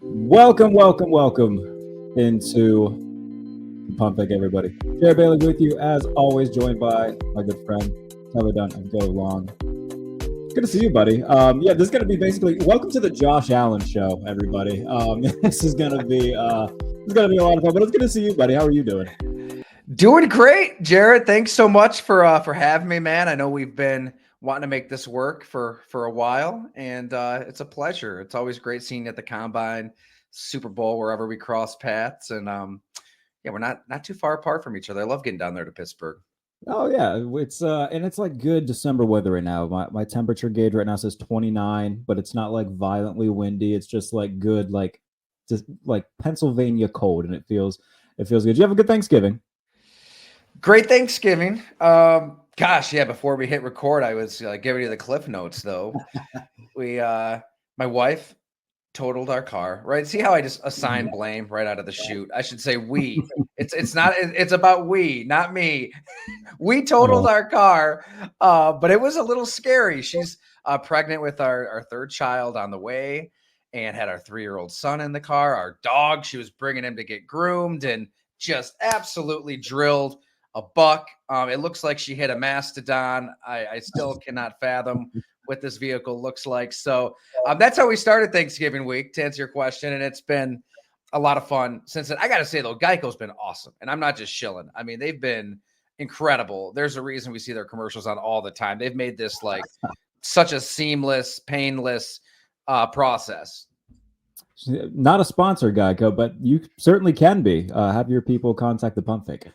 Welcome into Pump Fake, everybody. Jarrett Bailey with you, as always, joined by my good friend, Tyler Dunne of Go Long. Good to see you, buddy. This is going to be basically, welcome to the Josh Allen show, everybody. This is going to be a lot of fun, but it's good to see you, buddy. How are you doing? Doing great, Jarrett. Thanks so much for having me, man. I know we've been wanting to make this work for a while, and it's a pleasure. It's always great seeing you at the Combine, Super Bowl, wherever we cross paths, and we're not too far apart from each other. I love getting down there to Pittsburgh. Oh yeah, it's like good December weather right now. My temperature gauge right now says 29, but it's not like violently windy. It's just like good, just like Pennsylvania cold, and it feels good. Did you have a good Thanksgiving? Great Thanksgiving. Before we hit record, I was giving you the cliff notes though. My wife totaled our car, right? See how I just assign blame right out of the chute? I should say we. It's about we, not me. We totaled our car, but it was a little scary. She's pregnant with our third child on the way and had our 3-year-old son in the car. Our dog, she was bringing him to get groomed and just absolutely drilled a buck. It looks like she hit a mastodon. I still cannot fathom what this vehicle looks like. So that's how we started Thanksgiving week, to answer your question. And it's been a lot of fun since then. I got to say, though, Geico's been awesome. And I'm not just shilling. I mean, they've been incredible. There's a reason we see their commercials on all the time. They've made this like such a seamless, painless process. Not a sponsor, Geico, but you certainly can be. Have your people contact the Pump Fake.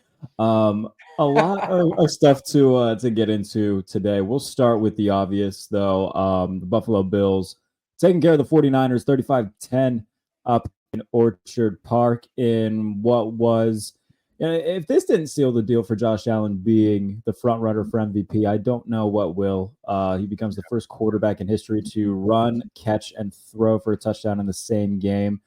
A lot of stuff to get into today. We'll start with the obvious, though. The Buffalo Bills taking care of the 49ers 35-10 up in Orchard Park in what was, if this didn't seal the deal for Josh Allen being the front runner for MVP, I don't know what will. He becomes the first quarterback in history to run, catch, and throw for a touchdown in the same game.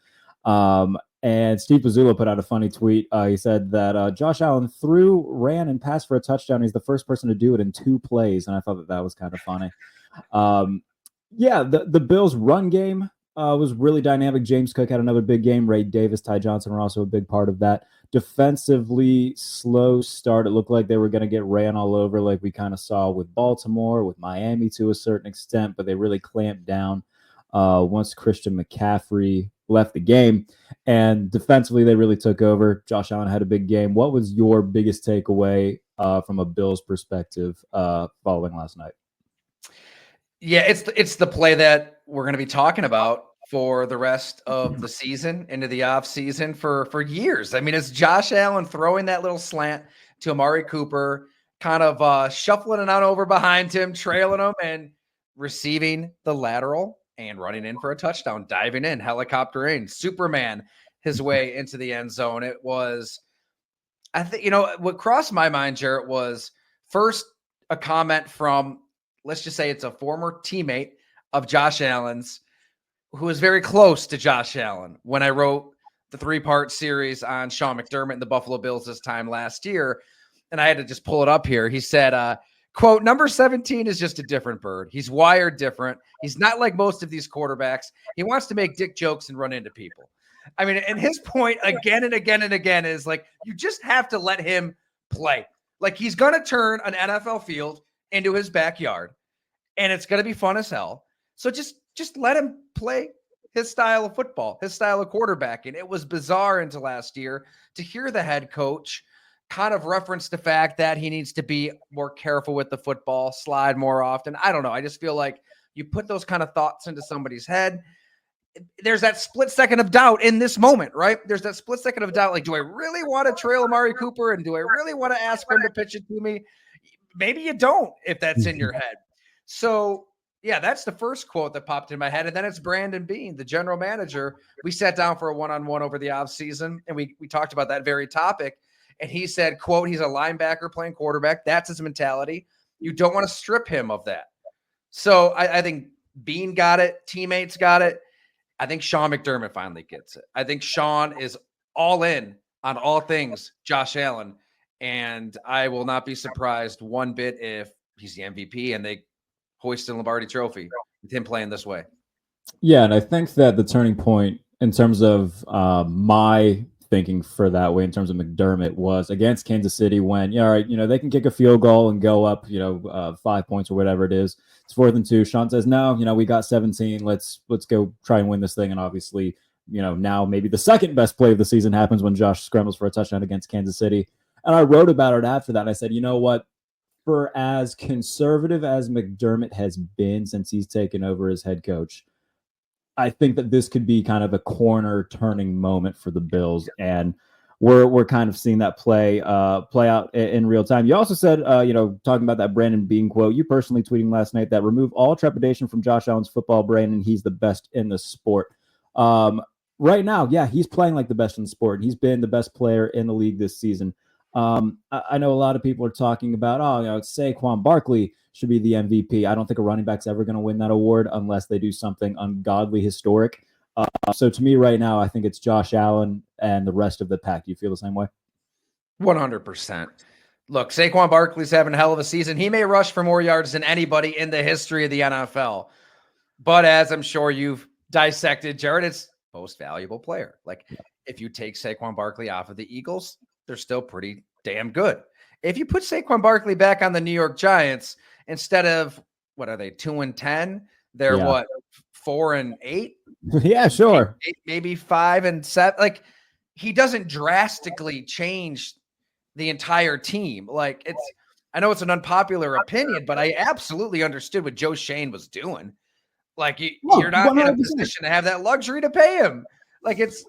And Steve Pizzulla put out a funny tweet. He said that Josh Allen ran, and passed for a touchdown. He's the first person to do it in 2 plays, and I thought that was kind of funny. The Bills' run game was really dynamic. James Cook had another big game. Ray Davis, Ty Johnson were also a big part of that. Defensively, slow start. It looked like they were going to get ran all over, like we kind of saw with Baltimore, with Miami to a certain extent, but they really clamped down once Christian McCaffrey left the game, and defensively they really took over. Josh Allen had a big game. What was your biggest takeaway from a Bills perspective following last night? Yeah, it's the play that we're going to be talking about for the rest of the season, into the off season for years. I mean, it's Josh Allen throwing that little slant to Amari Cooper, kind of shuffling it on over behind him, trailing him, and receiving the lateral and running in for a touchdown, diving in, helicoptering, Superman his way into the end zone. It was, I think, what crossed my mind, Jarrett, was first a comment from, let's just say it's a former teammate of Josh Allen's, who was very close to Josh Allen when I wrote the 3-part series on Sean McDermott and the Buffalo Bills this time last year. And I had to just pull it up here. He said, quote, "Number 17 is just a different bird. He's wired different. He's not like most of these quarterbacks. He wants to make dick jokes and run into people." I mean, and his point again and again and again is like, you just have to let him play. Like, he's going to turn an NFL field into his backyard, and it's going to be fun as hell. So just let him play his style of football, his style of quarterbacking. It was bizarre into last year to hear the head coach kind of reference the fact that he needs to be more careful with the football, slide more often. I don't know. I just feel like you put those kind of thoughts into somebody's head, there's that split second of doubt in this moment, right? There's that split second of doubt. Like, do I really want to trail Amari Cooper? And do I really want to ask him to pitch it to me? Maybe you don't, if that's in your head. So yeah, that's the first quote that popped in my head. And then it's Brandon Beane, the general manager. We sat down for a one-on-one over the off season, and we talked about that very topic. And he said, quote, "He's a linebacker playing quarterback. That's his mentality. You don't want to strip him of that." So I think Beane got it. Teammates got it. I think Sean McDermott finally gets it. I think Sean is all in on all things Josh Allen. And I will not be surprised one bit if he's the MVP and they hoist the Lombardi trophy with him playing this way. Yeah, and I think that the turning point in terms of my thinking for that way in terms of McDermott was against Kansas City when, yeah, all right, they can kick a field goal and go up, 5 points or whatever it is. It's 4th and 2. Sean says, no, we got 17. Let's go try and win this thing. And obviously, now maybe the second best play of the season happens when Josh scrambles for a touchdown against Kansas City. And I wrote about it after that. And I said, you know what? For as conservative as McDermott has been since he's taken over as head coach, I think that this could be kind of a corner turning moment for the Bills, and we're kind of seeing that play out in real time. You also said, talking about that Brandon Beane quote, you personally tweeting last night that remove all trepidation from Josh Allen's football brain, and he's the best in the sport. Right now, yeah, he's playing like the best in the sport. He's been the best player in the league this season. I know a lot of people are talking about, Saquon Barkley should be the MVP. I don't think a running back's ever going to win that award unless they do something ungodly historic. So to me right now, I think it's Josh Allen and the rest of the pack. Do you feel the same way? 100%. Look, Saquon Barkley's having a hell of a season. He may rush for more yards than anybody in the history of the NFL. But as I'm sure you've dissected, Jarrett is most valuable player. Like, if you take Saquon Barkley off of the Eagles, they're still pretty damn good. If you put Saquon Barkley back on the New York Giants, instead of, what are they, 2-10? They're 4-8? Yeah, sure. Maybe 5-7. Like, he doesn't drastically change the entire team. Like, I know it's an unpopular opinion, but I absolutely understood what Joe Shane was doing. Like, you're not 100%. In a position to have that luxury to pay him. Like, it's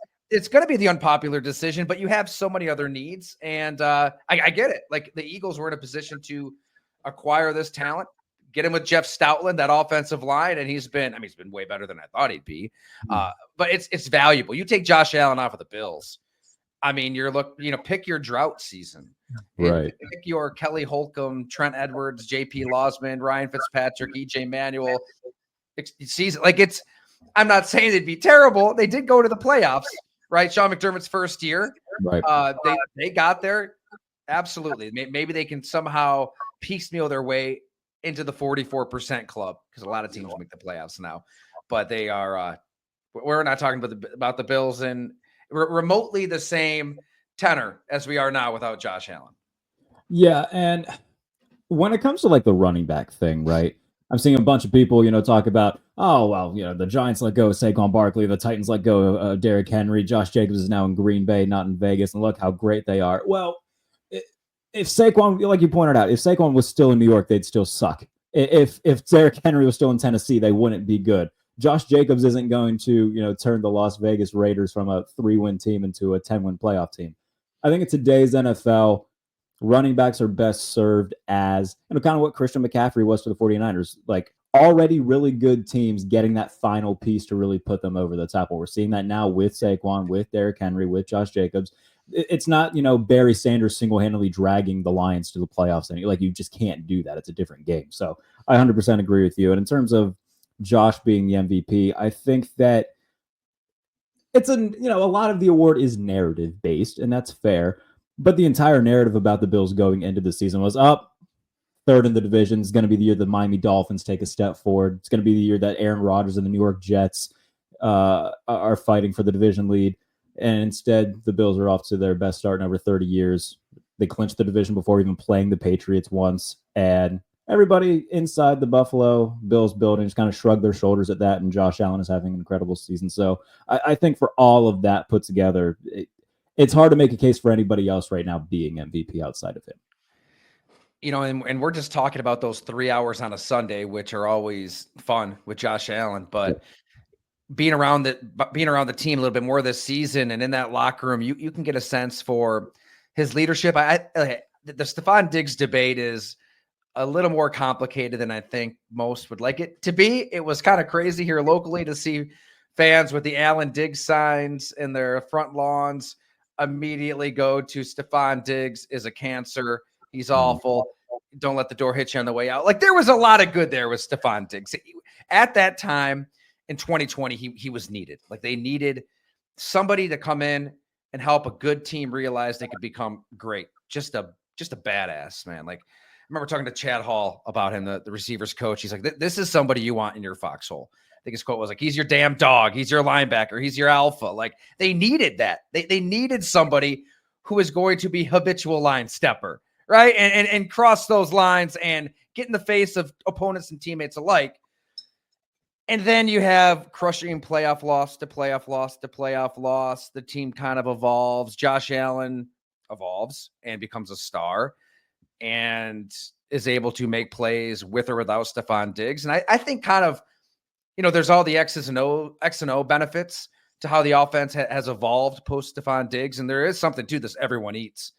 going to be the unpopular decision, but you have so many other needs. And I get it. Like, the Eagles were in a position to acquire this talent, get him with Jeff Stoutland, that offensive line. And he's been way better than I thought he'd be. But it's valuable. You take Josh Allen off of the Bills. I mean, pick your drought season, right? Pick your Kelly Holcomb, Trent Edwards, JP Losman, Ryan Fitzpatrick, EJ Manuel season. Like, I'm not saying they'd be terrible. They did go to the playoffs, right? Sean McDermott's first year. Right. They got there. Absolutely. Maybe they can somehow piecemeal their way into the 44% club, because a lot of teams make the playoffs now. But they are. We're not talking about the Bills in remotely the same tenor as we are now without Josh Allen. Yeah, and when it comes to like the running back thing, right? I'm seeing a bunch of people, talk about, the Giants let go of Saquon Barkley, the Titans let go of Derrick Henry, Josh Jacobs is now in Green Bay, not in Vegas, and look how great they are. Well, if Saquon, like you pointed out, if Saquon was still in New York, they'd still suck. If Derrick Henry was still in Tennessee, they wouldn't be good. Josh Jacobs isn't going to, turn the Las Vegas Raiders from a 3-win team into a 10-win playoff team. I think in today's NFL, running backs are best served as, kind of what Christian McCaffrey was to the 49ers, like already really good teams getting that final piece to really put them over the top. Well, we're seeing that now with Saquon, with Derrick Henry, with Josh Jacobs. It's not, Barry Sanders single-handedly dragging the Lions to the playoffs. And like, you just can't do that. It's a different game. So I 100% agree with you. And in terms of Josh being the MVP, I think that it's a lot of the award is narrative based, and that's fair. But the entire narrative about the Bills going into the season was third in the division. It's going to be the year the Miami Dolphins take a step forward. It's going to be the year that Aaron Rodgers and the New York Jets are fighting for the division lead. And instead, the Bills are off to their best start in over 30 years. They clinched the division before even playing the Patriots once. And everybody inside the Buffalo Bills building just kind of shrugged their shoulders at that. And Josh Allen is having an incredible season. So I think for all of that put together, it's hard to make a case for anybody else right now being MVP outside of him. And we're just talking about those 3 hours on a Sunday, which are always fun with Josh Allen. But being around the team a little bit more this season and in that locker room, you can get a sense for his leadership. The Stephon Diggs debate is a little more complicated than I think most would like it to be. It was kind of crazy here locally to see fans with the Allen Diggs signs in their front lawns immediately go to Stephon Diggs is a cancer. He's awful. Don't let the door hit you on the way out. Like, there was a lot of good there with Stephon Diggs. At that time in 2020, he was needed. Like, they needed somebody to come in and help a good team realize they could become great. Just a badass, man. Like, I remember talking to Chad Hall about him, the receivers coach. He's like, this is somebody you want in your foxhole. think his quote was like, he's your damn dog. He's your linebacker. He's your alpha. Like they needed that. They needed somebody who is going to be habitual line stepper, right? And cross those lines and get in the face of opponents and teammates alike. And then you have crushing playoff loss to playoff loss to playoff loss. The team kind of evolves. Josh Allen evolves and becomes a star and is able to make plays with or without Stephon Diggs. And I think kind of, there's all the X and O benefits to how the offense has evolved post Stephon Diggs. And there is something to this everyone eats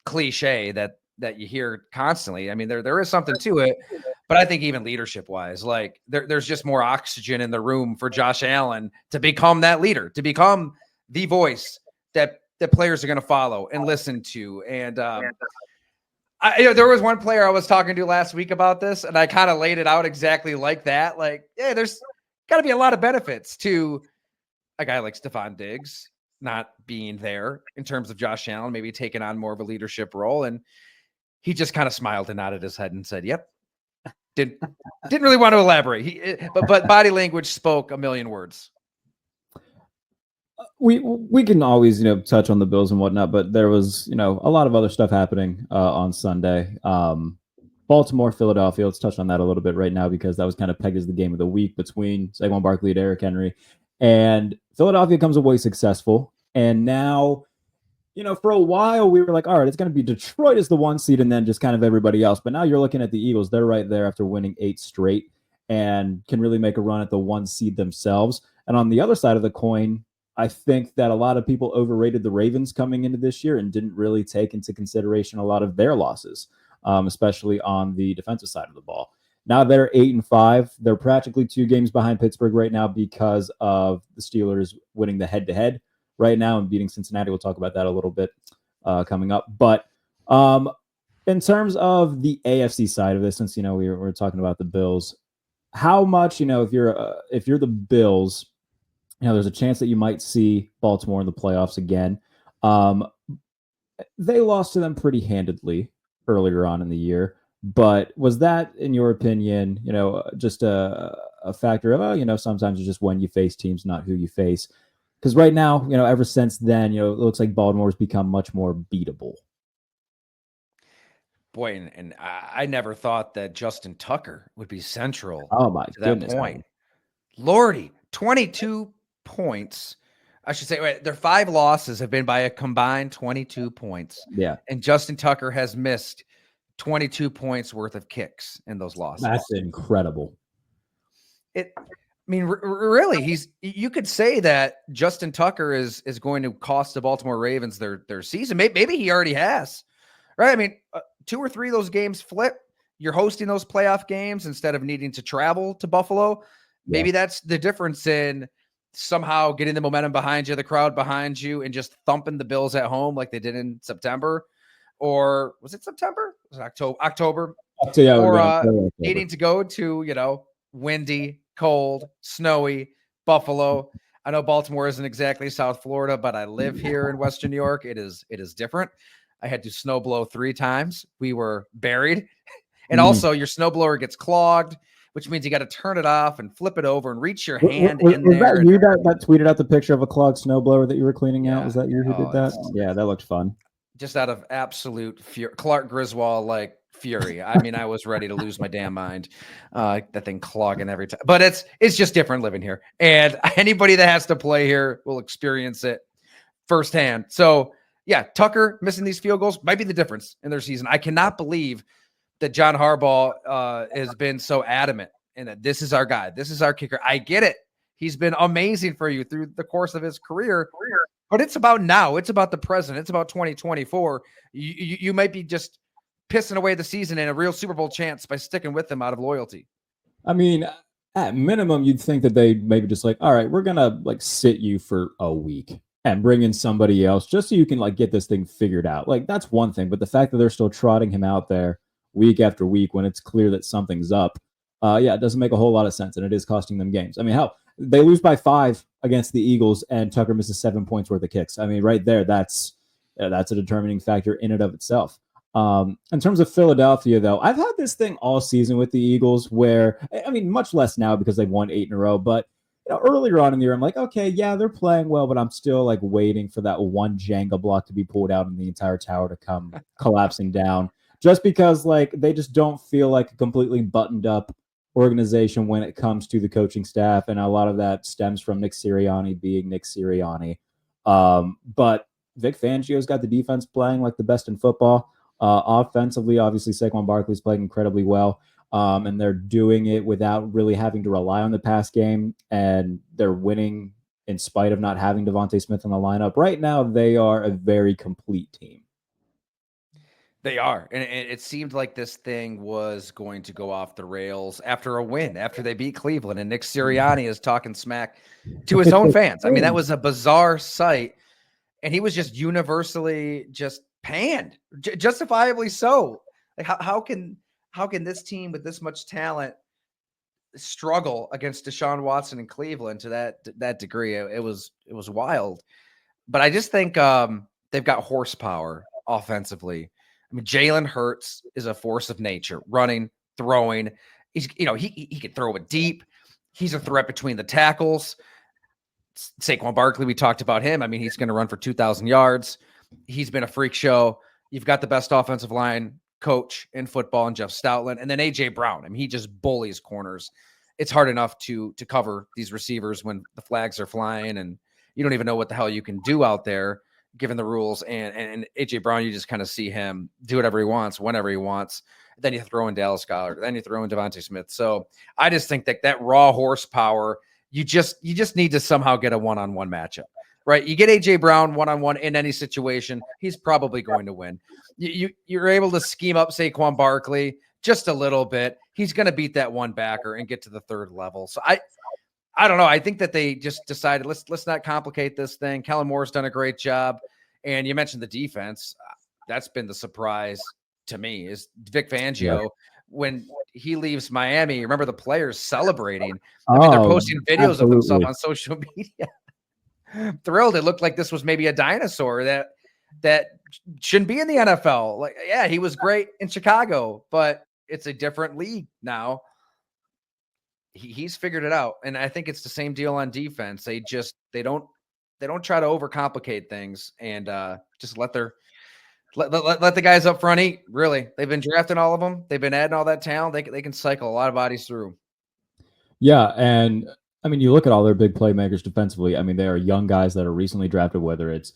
cliche that you hear constantly. I mean, there is something to it, but I think even leadership wise, like there's just more oxygen in the room for Josh Allen to become that leader, to become the voice that players are going to follow and listen to. And there was one player I was talking to last week about this, and I kind of laid it out exactly like that. Like, yeah, there's got to be a lot of benefits to a guy like Stephon Diggs not being there in terms of Josh Allen, maybe taking on more of a leadership role. And he just kind of smiled and nodded his head and said, yep. Didn't really want to elaborate. But body language spoke a million words. We can always, touch on the Bills and whatnot, but there was, a lot of other stuff happening on Sunday. Baltimore, Philadelphia. Let's touch on that a little bit right now because that was kind of pegged as the game of the week between Saquon Barkley and Derrick Henry. And Philadelphia comes away successful. And now, for a while we were like, all right, it's going to be Detroit as the 1 seed and then just kind of everybody else. But now you're looking at the Eagles. They're right there after winning 8 straight and can really make a run at the 1 seed themselves. And on the other side of the coin, I think that a lot of people overrated the Ravens coming into this year and didn't really take into consideration a lot of their losses, especially on the defensive side of the ball. Now they're 8-5. They're practically 2 games behind Pittsburgh right now because of the Steelers winning the head-to-head right now and beating Cincinnati. We'll talk about that a little bit coming up. But in terms of the AFC side of this, since we're talking about the Bills, how much if you're the Bills, there's a chance that you might see Baltimore in the playoffs again. They lost to them pretty handedly earlier on in the year. But was that, in your opinion, just a factor of, sometimes it's just when you face teams, not who you face? Because right now, ever since then, it looks like Baltimore's become much more beatable. Boy, and I never thought that Justin Tucker would be central to that point. Lordy, 22 points. I should say, their 5 losses have been by a combined 22 points. Yeah. And Justin Tucker has missed 22 points worth of kicks in those losses. That's incredible. Really, you could say that Justin Tucker is going to cost the Baltimore Ravens their season. Maybe he already has, right? 2 or 3 of those games flip. You're hosting those playoff games instead of needing to travel to Buffalo. Maybe that's the difference in somehow getting the momentum behind you, the crowd behind you, and just thumping the Bills at home like they did in September. Or was it September? Was it October? Yeah, or needing to go to, windy, cold, snowy Buffalo. I know Baltimore isn't exactly South Florida, but I live here in Western New York. It is different. I had to snow blow 3 times. We were buried. And also your snowblower gets clogged, which means you got to turn it off and flip it over and reach your hand in there. Was that you that tweeted out the picture of a clogged snowblower that you were cleaning out? Was that you who did that? Yeah, that looked fun. Just out of absolute fury. Clark Griswold, like fury. I was ready to lose my damn mind. That thing clogging every time. But it's just different living here. And anybody that has to play here will experience it firsthand. So, yeah, Tucker missing these field goals might be the difference in their season. I cannot believe that John Harbaugh has been so adamant and that this is our guy. This is our kicker. I get it. He's been amazing for you through the course of his career. But it's about now. It's about the present. It's about 2024. You might be just pissing away the season and a real Super Bowl chance by sticking with them out of loyalty. At minimum, you'd think that they maybe just like, all right, we're going to sit you for a week and bring in somebody else just so you can get this thing figured out. That's one thing. But the fact that they're still trotting him out there week after week when it's clear that something's up, it doesn't make a whole lot of sense. And it is costing them games. Hell, they lose by 5 against the Eagles and Tucker misses 7 points worth of kicks. Right there, that's a determining factor in and of itself. In terms of Philadelphia, though, I've had this thing all season with the Eagles where, I mean, much less now because they've won 8 in a row, but earlier on in the year, I'm like, okay, yeah, they're playing well, but I'm still like waiting for that one Jenga block to be pulled out and the entire tower to come collapsing down. Just because like they just don't feel like a completely buttoned up organization when it comes to the coaching staff, and a lot of that stems from Nick Sirianni being Nick Sirianni. But Vic Fangio's got the defense playing like the best in football. Offensively, obviously, Saquon Barkley's playing incredibly well. And they're doing it without really having to rely on the pass game, and they're winning in spite of not having Devontae Smith in the lineup. Right now, they are a very complete team. They are. And it seemed like this thing was going to go off the rails after a win, after they beat Cleveland. And Nick Sirianni is talking smack to his own fans. I mean, that was a bizarre sight. And he was just universally just panned, justifiably so. Like, how can this team with this much talent struggle against Deshaun Watson in Cleveland to that degree? It was wild. But I just think they've got horsepower offensively. I mean, Jalen Hurts is a force of nature, running, throwing. He's, he can throw it deep. He's a threat between the tackles. Saquon Barkley, we talked about him. I mean, he's going to run for 2,000 yards. He's been a freak show. You've got the best offensive line coach in football in Jeff Stoutland. And then A.J. Brown. I mean, he just bullies corners. It's hard enough to cover these receivers when the flags are flying and you don't even know what the hell you can do out there given the rules. And A.J. Brown, you just kind of see him do whatever he wants, whenever he wants. Then you throw in Dallas Goedert. Then you throw in Devontae Smith. So I just think that raw horsepower, you just need to somehow get a one-on-one matchup, right? You get A.J. Brown one-on-one in any situation, he's probably going to win. You're able to scheme up Saquon Barkley just a little bit. He's going to beat that one backer and get to the third level. So I don't know. I think that they just decided, let's not complicate this thing. Kellen Moore's done a great job. And you mentioned the defense. That's been the surprise to me is Vic Fangio. Yeah. When he leaves Miami, remember the players celebrating. I mean, they're posting videos of themselves on social media. Thrilled. It looked like this was maybe a dinosaur that shouldn't be in the NFL. Like, yeah, he was great in Chicago, but it's a different league now. He's figured it out. And I think it's the same deal on defense. They don't try to overcomplicate things and just let the guys up front eat. Really, they've been drafting all of them. They've been adding all that talent. They can cycle a lot of bodies through. Yeah, and I mean, you look at all their big playmakers defensively. I mean, they are young guys that are recently drafted, whether it's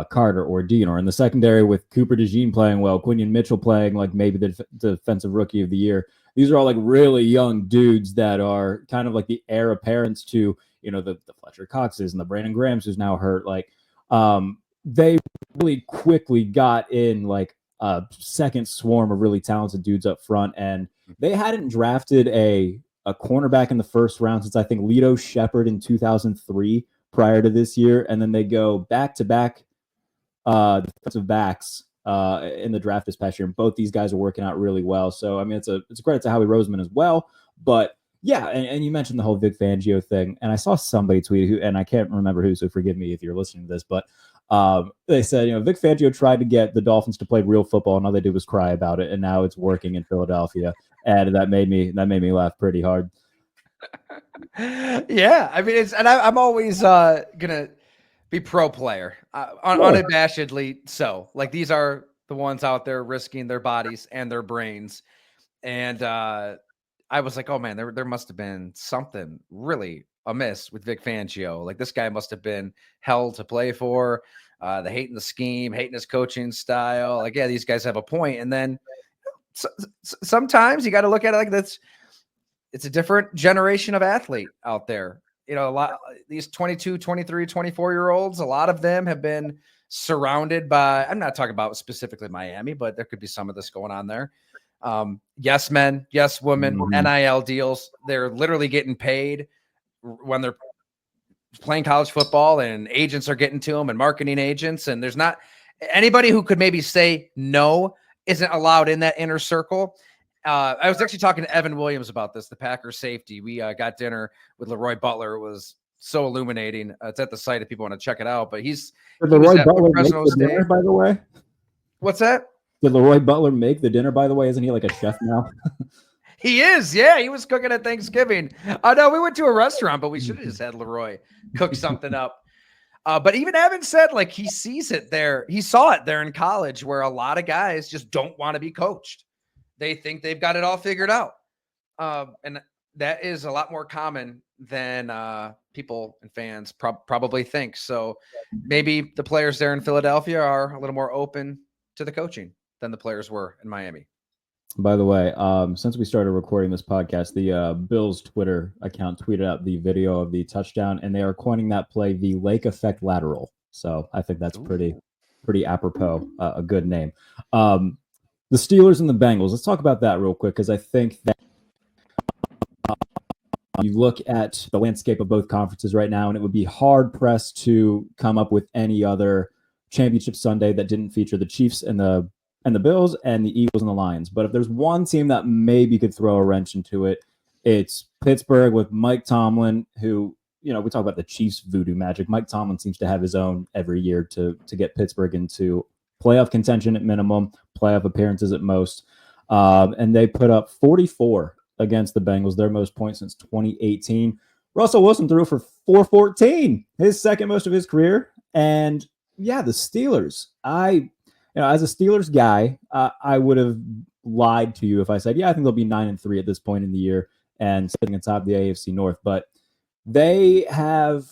Carter or Dean, or in the secondary with Cooper DeJean playing well, Quinion Mitchell playing like maybe the defensive rookie of the year. These are all like really young dudes that are kind of like the heir apparents to, the Fletcher Coxes and the Brandon Grahams who's now hurt. Like, they really quickly got in like a second swarm of really talented dudes up front. And they hadn't drafted a cornerback in the first round since I think Lito Shepherd in 2003 prior to this year. And then they go back-to-back defensive backs in the draft this past year. And both these guys are working out really well. So, I mean, it's a credit to Howie Roseman as well. But yeah, and you mentioned the whole Vic Fangio thing. And I saw somebody tweet and I can't remember who, so forgive me if you're listening to this, but they said, Vic Fangio tried to get the Dolphins to play real football and all they did was cry about it. And now it's working in Philadelphia. And that made me laugh pretty hard. Yeah. I mean, I'm always gonna be pro player, unabashedly so. Like, these are the ones out there risking their bodies and their brains. And I was like, oh man, there must have been something really amiss with Vic Fangio. Like, this guy must have been hell to play for. The hating the scheme, hating his coaching style. Like, yeah, these guys have a point. And then sometimes you got to look at it like this. It's a different generation of athlete out there. A lot, these 22, 23, 24-year-olds, a lot of them have been surrounded by, I'm not talking about specifically Miami, but there could be some of this going on there. Yes men, yes women, NIL deals. They're literally getting paid when they're playing college football, and agents are getting to them, and marketing agents. And there's not anybody who could maybe say no isn't allowed in that inner circle. I was actually talking to Evan Williams about this, the Packers safety. We got dinner with Leroy Butler. It was so illuminating. It's at the site if people want to check it out. But Leroy Butler, by the way. What's that? Did Leroy Butler make the dinner, by the way? Isn't he like a chef now? He is. Yeah, he was cooking at Thanksgiving. No, we went to a restaurant, but we should have just had Leroy cook something up. But even Evan said, like, he sees it there. He saw it there in college where a lot of guys just don't want to be coached. They think they've got it all figured out. And that is a lot more common than people and fans probably think. So maybe the players there in Philadelphia are a little more open to the coaching than the players were in Miami. By the way, since we started recording this podcast, the Bills Twitter account tweeted out the video of the touchdown, and they are coining that play the Lake Effect lateral. So I think that's pretty apropos, a good name. The Steelers and the Bengals. Let's talk about that real quick, because I think that you look at the landscape of both conferences right now, and it would be hard pressed to come up with any other championship Sunday that didn't feature the Chiefs and the Bills and the Eagles and the Lions. But if there's one team that maybe could throw a wrench into it, it's Pittsburgh with Mike Tomlin, who, we talk about the Chiefs voodoo magic. Mike Tomlin seems to have his own every year to get Pittsburgh into playoff contention at minimum, playoff appearances at most. And they put up 44 against the Bengals, their most points since 2018. Russell Wilson threw for 414, his second most of his career. And yeah, the Steelers, as a Steelers guy, I would have lied to you if I said, I think they'll be 9-3 at this point in the year and sitting atop the AFC North. But they have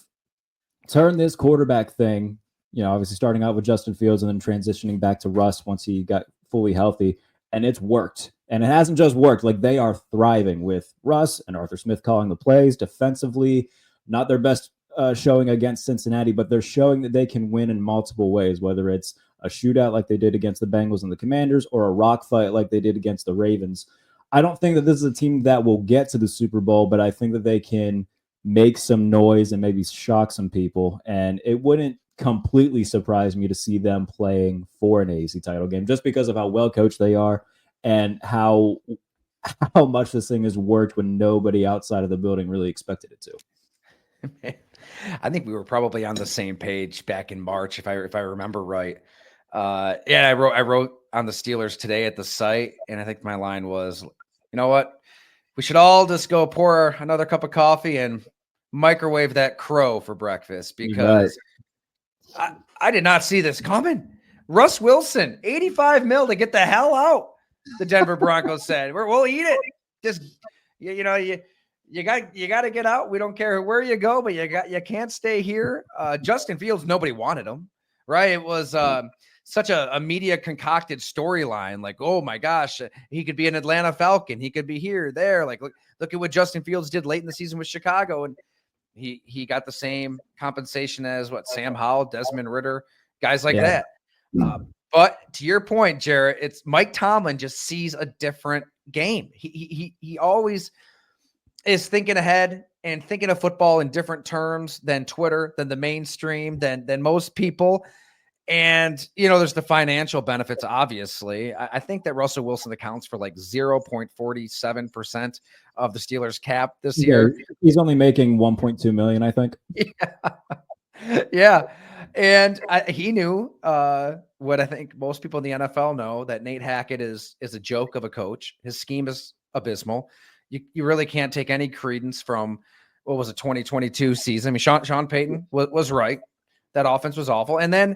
turned this quarterback thing, obviously starting out with Justin Fields and then transitioning back to Russ once he got fully healthy, and it's worked. And it hasn't just worked. Like, they are thriving with Russ and Arthur Smith calling the plays defensively. Not their best showing against Cincinnati, but they're showing that they can win in multiple ways, whether it's a shootout like they did against the Bengals and the Commanders, or a rock fight like they did against the Ravens. I don't think that this is a team that will get to the Super Bowl, but I think that they can make some noise and maybe shock some people. And it wouldn't completely surprise me to see them playing for an AFC title game, just because of how well coached they are and how much this thing has worked when nobody outside of the building really expected it to. I think we were probably on the same page back in March, if I remember right. I wrote on the Steelers today at the site, and I think my line was, you know what? We should all just go pour another cup of coffee and microwave that crow for breakfast, because I did not see this coming. Russ Wilson, $85 million to get the hell out, the Denver Broncos said. We'll eat it. Just, you got to get out. We don't care where you go, but you can't stay here. Justin Fields, nobody wanted him, right? It was such a media concocted storyline. Like, oh my gosh, he could be an Atlanta Falcon. He could be here, there. Like, look at what Justin Fields did late in the season with Chicago. And he got the same compensation as Sam Howell, Desmond Ridder, guys like that. But to your point, Jarrett, it's Mike Tomlin just sees a different game. He always is thinking ahead and thinking of football in different terms than Twitter, than the mainstream, than most people. And, there's the financial benefits, obviously. I think that Russell Wilson accounts for like 0.47% of the Steelers cap this year. He's only making $1.2 million, I think. Yeah. And he knew what I think most people in the NFL know, that Nate Hackett is a joke of a coach. His scheme is abysmal. You really can't take any credence from, what was it, 2022 season. I mean, Sean Payton was right. That offense was awful. And then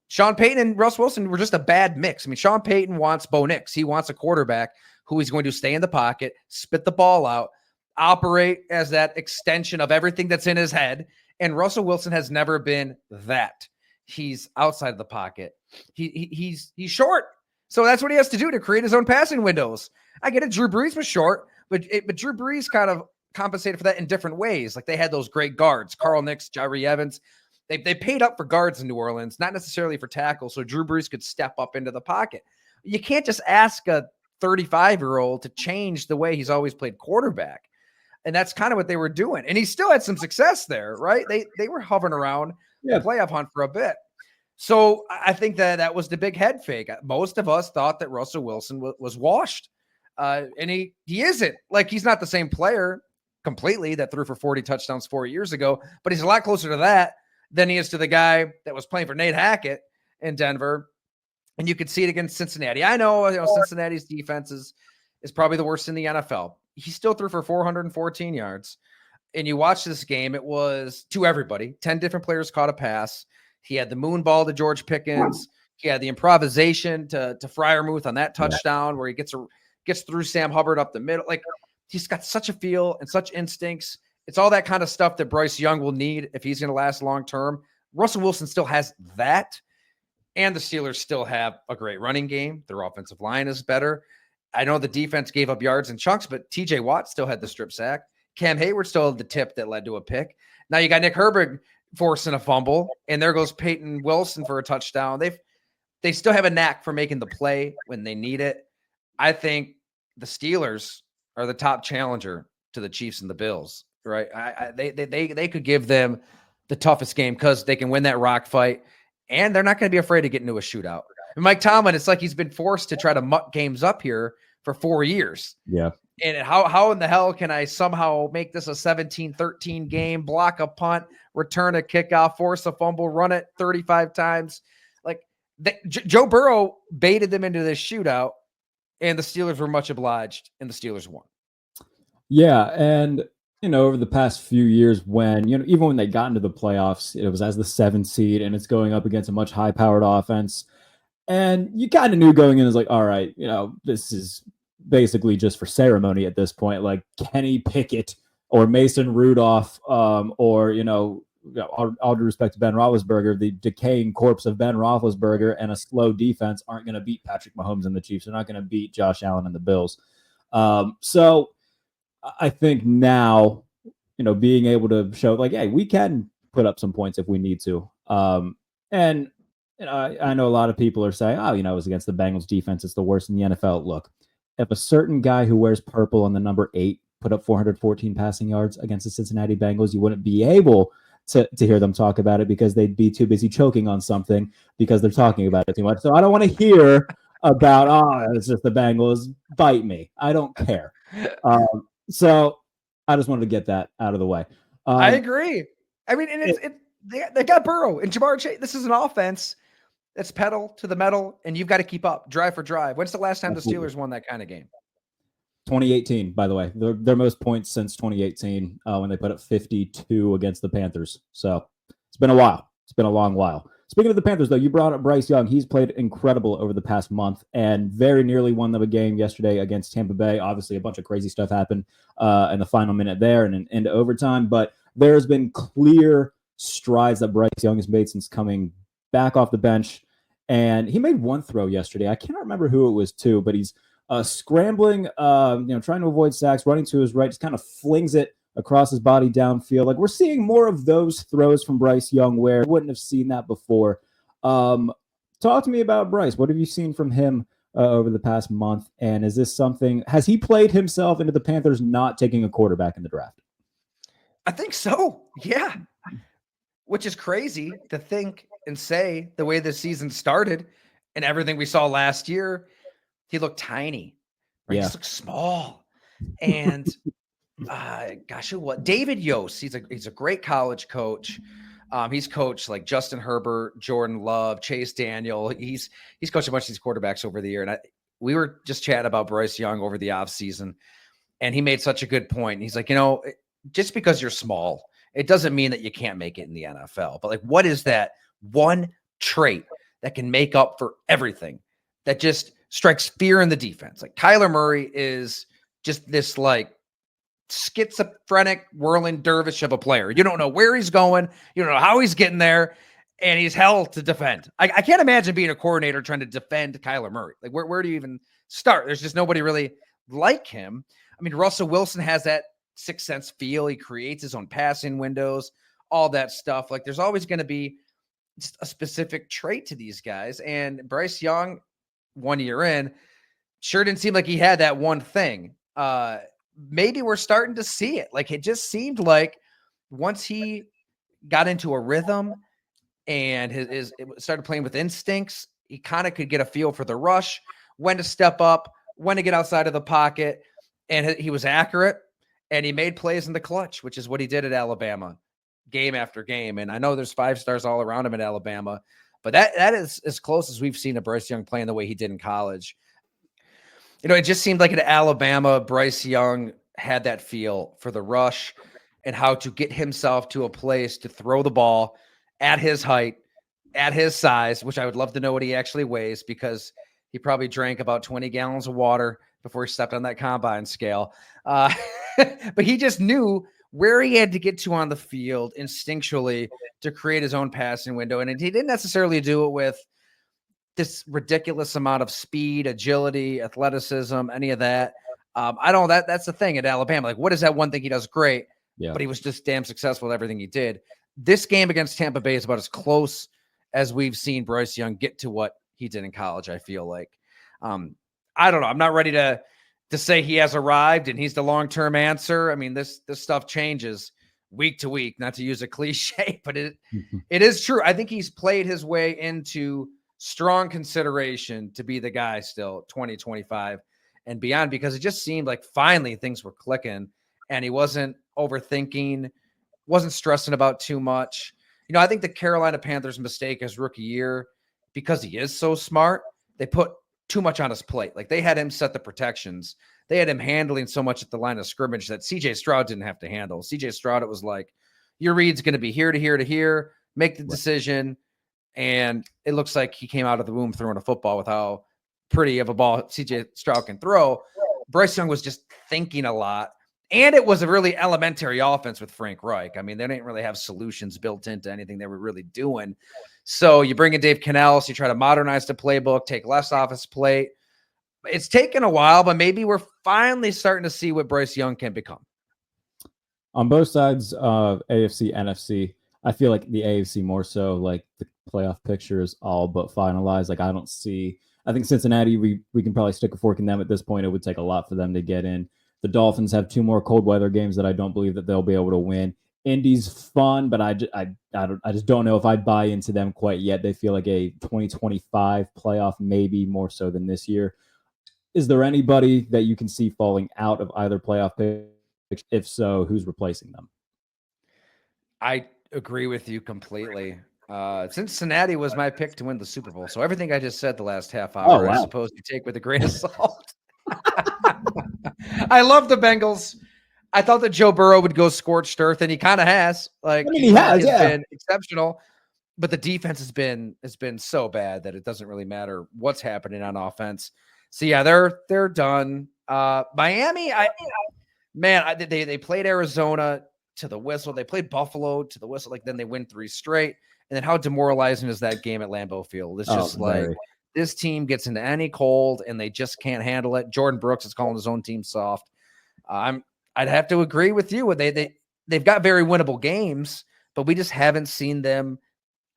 Sean Payton and Russ Wilson were just a bad mix. I mean, Sean Payton wants Bo Nix. He wants a quarterback who is going to stay in the pocket, spit the ball out, operate as that extension of everything that's in his head. And Russell Wilson has never been that. He's outside of the pocket. He's short. So that's what he has to do to create his own passing windows. I get it. Drew Brees was short, but Drew Brees kind of compensated for that in different ways. Like, they had those great guards, Carl Nicks, Jyree Evans. They paid up for guards in New Orleans, not necessarily for tackles, so Drew Brees could step up into the pocket. You can't just ask a 35-year-old to change the way he's always played quarterback. And that's kind of what they were doing. And he still had some success there, right? They were hovering around the playoff hunt for a bit. So I think that was the big head fake. Most of us thought that Russell Wilson was washed. And he isn't. Like, he's not the same player completely that threw for 40 touchdowns 4 years ago, but he's a lot closer to that than he is to the guy that was playing for Nate Hackett in Denver And you could see it against Cincinnati. I know, Cincinnati's defense is probably the worst in the NFL. He still threw for 414 yards. And you watch this game, it was to everybody. 10 different players caught a pass. He had the moon ball to George Pickens. He had the improvisation to Freiermuth on that touchdown where he gets through Sam Hubbard up the middle. Like, he's got such a feel and such instincts. It's all that kind of stuff that Bryce Young will need if he's going to last long term. Russell Wilson still has that. And the Steelers still have a great running game. Their offensive line is better. I know the defense gave up yards in chunks, but TJ Watt still had the strip sack. Cam Hayward still had the tip that led to a pick. Now you got Nick Herbig forcing a fumble, and there goes Peyton Wilson for a touchdown. They still have a knack for making the play when they need it. I think the Steelers are the top challenger to the Chiefs and the Bills, right? They could give them the toughest game because they can win that rock fight. And they're not going to be afraid to get into a shootout. And Mike Tomlin, it's like he's been forced to try to muck games up here for 4 years. Yeah. And how in the hell can I somehow make this a 17-13 game, block a punt, return a kickoff, force a fumble, run it 35 times? Like, Joe Burrow baited them into this shootout, and the Steelers were much obliged, and the Steelers won. Yeah, and over the past few years when, even when they got into the playoffs, it was as the 7th seed and it's going up against a much high-powered offense. And you kind of knew going in, is like, all right, this is basically just for ceremony at this point. Like Kenny Pickett or Mason Rudolph, or, all due respect to Ben Roethlisberger, the decaying corpse of Ben Roethlisberger and a slow defense aren't going to beat Patrick Mahomes and the Chiefs. They're not going to beat Josh Allen and the Bills. So I think now, being able to show like, hey, we can put up some points if we need to. And I know a lot of people are saying, oh, it was against the Bengals defense. It's the worst in the NFL. Look, if a certain guy who wears purple on the number 8 put up 414 passing yards against the Cincinnati Bengals, you wouldn't be able to hear them talk about it because they'd be too busy choking on something because they're talking about it too much. So I don't want to hear about, it's just the Bengals. Bite me. I don't care. So I just wanted to get that out of the way. I agree. I mean, and they got Burrow and Jamar Chase. This is an offense that's pedal to the metal, and you've got to keep up drive for drive. When's the last time the Steelers won that kind of game? 2018, by the way. Their most points since 2018 when they put up 52 against the Panthers. So it's been a while. It's been a long while. Speaking of the Panthers, though, you brought up Bryce Young. He's played incredible over the past month and very nearly won them a game yesterday against Tampa Bay. Obviously, a bunch of crazy stuff happened in the final minute there and into overtime. But there's been clear strides that Bryce Young has made since coming back off the bench. And he made one throw yesterday. I cannot remember who it was to, but he's scrambling, trying to avoid sacks, running to his right, just kind of flings it across his body downfield. Like, we're seeing more of those throws from Bryce Young where we wouldn't have seen that before. Talk to me about Bryce. What have you seen from him over the past month? And is this something, has he played himself into the Panthers not taking a quarterback in the draft? I think so. Yeah. Which is crazy to think and say the way this season started and everything we saw last year. He looked tiny. Right? Yeah. He just looked small. And David Yost, he's a great college coach. He's coached like Justin Herbert, Jordan Love, Chase Daniel. He's coached a bunch of these quarterbacks over the year. And we were just chatting about Bryce Young over the offseason, and he made such a good point. He's like, just because you're small, it doesn't mean that you can't make it in the NFL. But like, what is that one trait that can make up for everything that just strikes fear in the defense? Like, Kyler Murray is just this like schizophrenic whirling dervish of a player. You don't know where he's going. You don't know how he's getting there. And he's hell to defend. I can't imagine being a coordinator trying to defend Kyler Murray. Like, where do you even start? There's just nobody really like him. I mean, Russell Wilson has that sixth sense feel. He creates his own passing windows, all that stuff. Like, there's always going to be just a specific trait to these guys. And Bryce Young, 1 year in, sure didn't seem like he had that one thing. Maybe we're starting to see it. Like, it just seemed like once he got into a rhythm and it started playing with instincts, he kind of could get a feel for the rush, when to step up, when to get outside of the pocket. And he was accurate, and he made plays in the clutch, which is what he did at Alabama game after game. And I know there's 5 stars all around him at Alabama, But that is as close as we've seen a Bryce Young playing the way he did in college. It just seemed like at Alabama, Bryce Young had that feel for the rush and how to get himself to a place to throw the ball at his height, at his size, which I would love to know what he actually weighs, because he probably drank about 20 gallons of water before he stepped on that combine scale. But he just knew where he had to get to on the field instinctually to create his own passing window. And he didn't necessarily do it with this ridiculous amount of speed, agility, athleticism, any of that. I don't know. That's the thing at Alabama. Like, what is that one thing he does great? Yeah. But he was just damn successful with everything he did. This game against Tampa Bay is about as close as we've seen Bryce Young get to what he did in college, I feel like. I don't know. I'm not ready to say he has arrived and he's the long-term answer. I mean, this stuff changes week to week, not to use a cliche, but it is true. I think he's played his way into strong consideration to be the guy still 2025 and beyond, because it just seemed like finally things were clicking and he wasn't overthinking, wasn't stressing about too much. I think the Carolina Panthers mistake his rookie year, because he is so smart, they put too much on his plate. Like, they had him set the protections. They had him handling so much at the line of scrimmage that CJ Stroud didn't have to handle. CJ Stroud, it was like, your read's going to be here to here to here, make the decision. And it looks like he came out of the womb throwing a football with how pretty of a ball CJ Stroud can throw. Bryce Young was just thinking a lot. And it was a really elementary offense with Frank Reich. I mean, they didn't really have solutions built into anything they were really doing. So you bring in Dave Canales, you try to modernize the playbook, take less off his plate. It's taken a while, but maybe we're finally starting to see what Bryce Young can become. On both sides of AFC, NFC, I feel like the AFC more so, like the playoff picture is all but finalized. Like, I think Cincinnati, we can probably stick a fork in them at this point. It would take a lot for them to get in. The Dolphins have 2 more cold weather games that I don't believe that they'll be able to win. Indy's fun, but I just don't know if I buy into them quite yet. They feel like a 2025 playoff, maybe more so than this year. Is there anybody that you can see falling out of either playoff pick? If so, who's replacing them? I agree with you completely. Cincinnati was my pick to win the Super Bowl. So everything I just said the last half hour, I suppose you take with a grain of salt. I love the Bengals. I thought that Joe Burrow would go scorched earth, and he kind of has. Like, I mean, he has been exceptional, but the defense has been so bad that it doesn't really matter what's happening on offense. So yeah, they're done. Miami, they played Arizona to the whistle. They played Buffalo to the whistle. Like, then they win 3 straight. And then how demoralizing is that game at Lambeau Field? It's just this team gets into any cold and they just can't handle it. Jordan Brooks is calling his own team soft. I'd have to agree with you. They've got very winnable games, but we just haven't seen them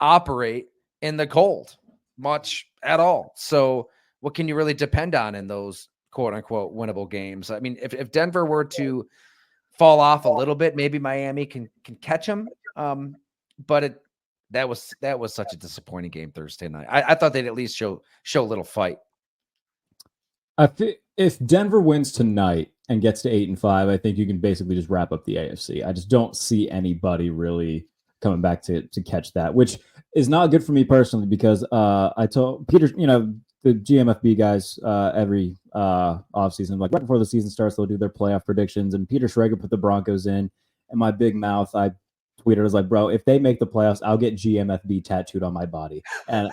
operate in the cold much at all. So what can you really depend on in those quote unquote winnable games? I mean, if Denver were to fall off a little bit, maybe Miami can catch them. But that was such a disappointing game Thursday night. I thought they'd at least show a little fight. If Denver wins tonight and gets to 8-5, I think you can basically just wrap up the AFC. I just don't see anybody really coming back to catch that, which is not good for me personally, because I told Peter, the GMFB guys every offseason, like right before the season starts, they'll do their playoff predictions, and Peter Schrager put the Broncos in, and my big mouth, I tweeted, I was like, bro, if they make the playoffs, I'll get GMFB tattooed on my body. And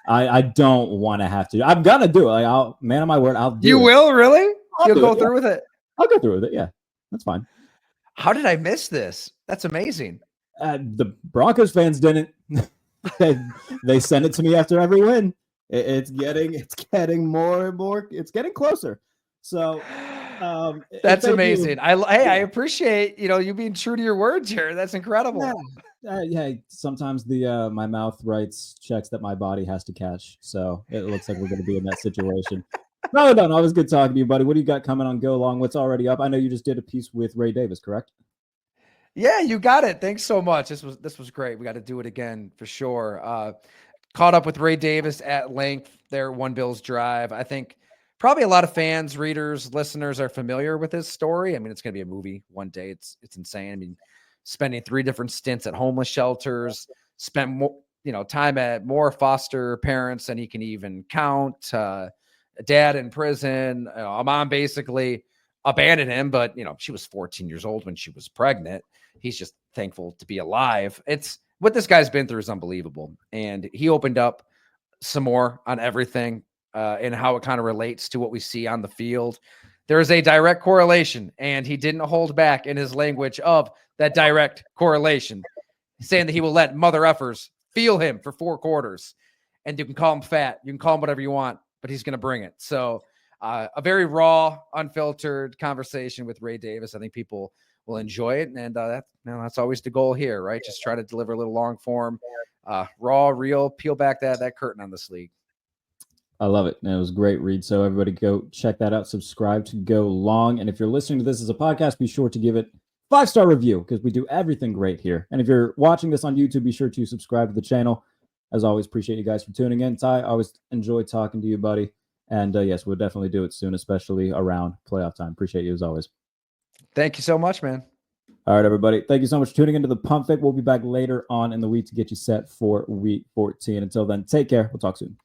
I don't want to have to. I'm gonna do it. Like, I'll, man on my word, I'll do it. You will, really? You'll go through with it? I'll go through with it. Yeah, that's fine. How did I miss this? That's amazing. The Broncos fans didn't. They send it to me after every win. It's getting more and more. It's getting closer. So that's amazing. I appreciate you being true to your words here. That's incredible. Yeah. Sometimes my mouth writes checks that my body has to cash. So it looks like we're going to be in that situation. No, it was good talking to you, buddy. What do you got coming on Go Long? What's already up? I know you just did a piece with Ray Davis, correct? Yeah, you got it. Thanks so much. This was great. We got to do it again for sure. Caught up with Ray Davis at length there, One Bills Drive. I think probably a lot of fans, readers, listeners are familiar with his story. I mean, it's going to be a movie one day. It's insane. I mean, spending 3 different stints at homeless shelters, spent time at more foster parents than he can even count. Dad in prison. A mom basically abandoned him, but she was 14 years old when she was pregnant. He's just thankful to be alive. It's what this guy's been through is unbelievable. And he opened up some more on everything and how it kind of relates to what we see on the field. There is a direct correlation, and he didn't hold back in his language of that direct correlation, saying that he will let mother effers feel him for 4 quarters. And you can call him fat. You can call him whatever you want, but he's going to bring it. So a very raw, unfiltered conversation with Ray Davis. I think people will enjoy it. And that's always the goal here, right? Just try to deliver a little long form, raw, real, peel back that curtain on this league. I love it. And it was a great read. So everybody go check that out. Subscribe to Go Long. And if you're listening to this as a podcast, be sure to give it 5-star review because we do everything great here. And if you're watching this on YouTube, be sure to subscribe to the channel. As always, appreciate you guys for tuning in. Ty, always enjoy talking to you, buddy. And yes, we'll definitely do it soon, especially around playoff time. Appreciate you as always. Thank you so much, man. All right, everybody. Thank you so much for tuning into the Pump Fake. We'll be back later on in the week to get you set for week 14. Until then, take care. We'll talk soon.